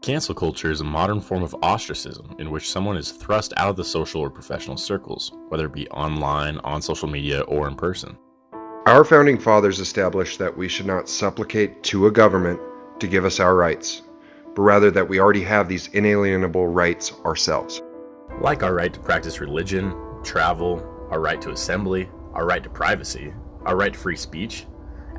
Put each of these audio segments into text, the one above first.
Cancel culture is a modern form of ostracism in which someone is thrust out of the social or professional circles, whether it be online, on social media, or in person. Our founding fathers established that we should not supplicate to a government to give us our rights, but rather that we already have these inalienable rights ourselves. Like our right to practice religion, travel, our right to assembly, our right to privacy, our right to free speech,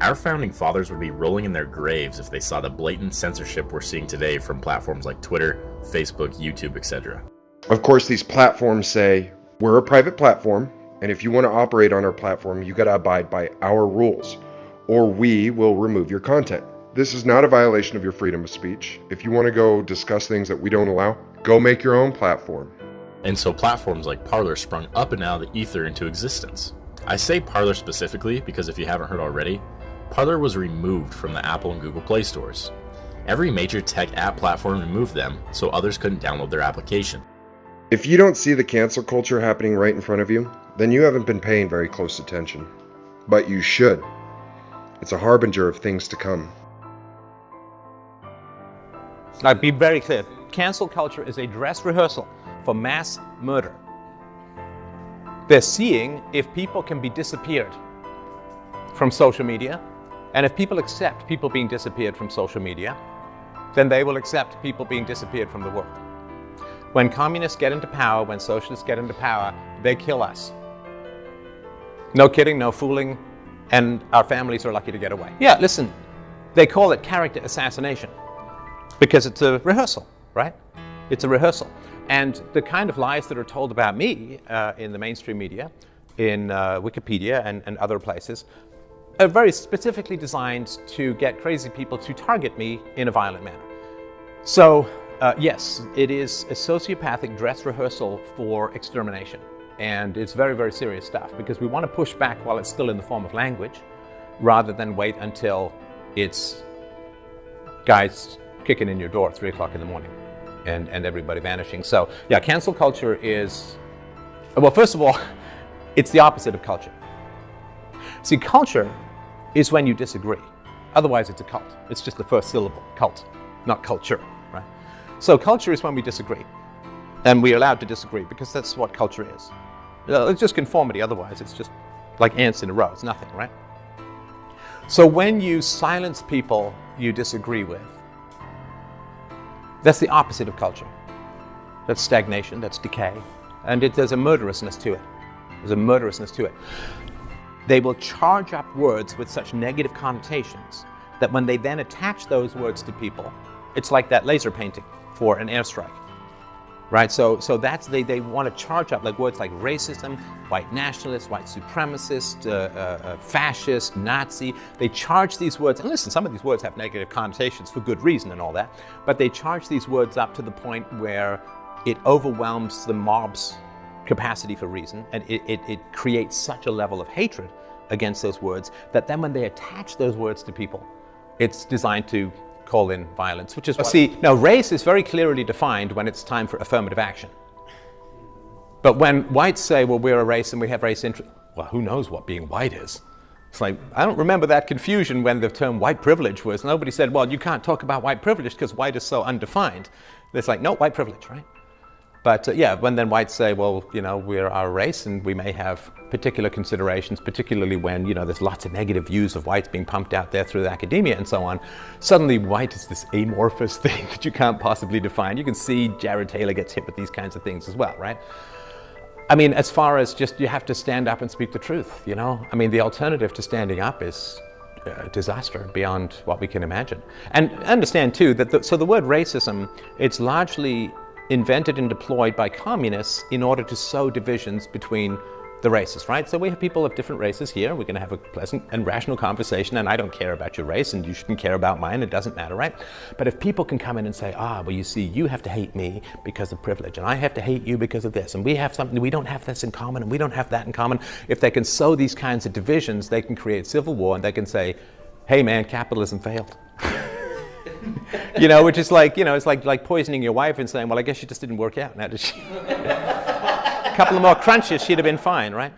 our founding fathers would be rolling in their graves if they saw the blatant censorship we're seeing today from platforms like Twitter, Facebook, YouTube, etc. Of course, these platforms say, we're a private platform, and if you want to operate on our platform, you got to abide by our rules, or we will remove your content. This is not a violation of your freedom of speech. If you want to go discuss things that we don't allow, go make your own platform. And so platforms like Parler sprung up and out of the ether into existence. I say Parler specifically because if you haven't heard already, Parler was removed from the Apple and Google Play stores. Every major tech app platform removed them so others couldn't download their application. If you don't see the cancel culture happening right in front of you, then you haven't been paying very close attention. But you should. It's a harbinger of things to come. Now, be very clear. Cancel culture is a dress rehearsal for mass murder. They're seeing if people can be disappeared from social media, and if people accept people being disappeared from social media, then they will accept people being disappeared from the world. When communists get into power, when socialists get into power, they kill us. No kidding, no fooling, and our families are lucky to get away. Yeah, listen, they call it character assassination because it's a rehearsal, right? It's a rehearsal. And the kind of lies that are told about me in the mainstream media, in Wikipedia and other places, are very specifically designed to get crazy people to target me in a violent manner. So, yes, it is a sociopathic dress rehearsal for extermination. And it's very, very serious stuff because we want to push back while it's still in the form of language rather than wait until it's guys kicking in your door at 3 o'clock in the morning and everybody vanishing. So, yeah, cancel culture is, well, first of all, it's the opposite of culture. See, culture is when you disagree. Otherwise, it's a cult. It's just the first syllable, cult, not culture, right? So culture is when we disagree. And we're allowed to disagree because that's what culture is. It's just conformity, otherwise it's just like ants in a row. It's nothing, right? So when you silence people you disagree with, that's the opposite of culture. That's stagnation, that's decay. And there's a murderousness to it. There's a murderousness to it. They will charge up words with such negative connotations that when they then attach those words to people, it's like that laser painting for an airstrike, right? So that's, they want to charge up like words like racism, white nationalist, white supremacist, fascist, Nazi. They charge these words, and listen, some of these words have negative connotations for good reason and all that, but they charge these words up to the point where it overwhelms the mob's capacity for reason, and it creates such a level of hatred against those words that then when they attach those words to people, it's designed to call in violence, which is what... See, now race is very clearly defined when it's time for affirmative action. But when whites say, well, we're a race and we have race interest, well, who knows what being white is? It's like, I don't remember that confusion when the term white privilege was. Nobody said, well, you can't talk about white privilege because white is so undefined. It's like, no, white privilege, right? But yeah, when then whites say, well, you know, we're our race and we may have particular considerations, particularly when, you know, there's lots of negative views of whites being pumped out there through the academia and so on. Suddenly white is this amorphous thing that you can't possibly define. You can see Jared Taylor gets hit with these kinds of things as well, right? I mean, as far as just you have to stand up and speak the truth, you know? I mean, the alternative to standing up is disaster beyond what we can imagine. And understand too that so the word racism, it's largely invented and deployed by communists in order to sow divisions between the races, right? So we have people of different races here. We're going to have a pleasant and rational conversation, and I don't care about your race, and you shouldn't care about mine. It doesn't matter, right? But if people can come in and say, well, you see, you have to hate me because of privilege, and I have to hate you because of this, and we have something, we don't have this in common, and we don't have that in common. If they can sow these kinds of divisions, they can create civil war, and they can say, hey, man, capitalism failed. You know, which is like, you know, it's like poisoning your wife and saying, well, I guess she just didn't work out now, did she? A couple of more crunches, she'd have been fine, right?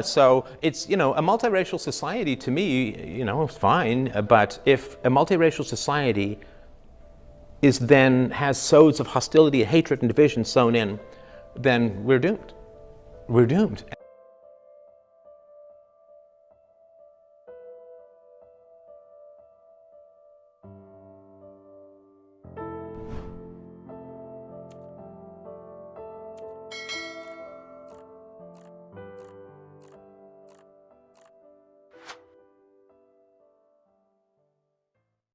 So it's, you know, a multiracial society to me, you know, is fine. But if a multiracial society is then has sows of hostility, hatred, and division sown in, then we're doomed. We're doomed.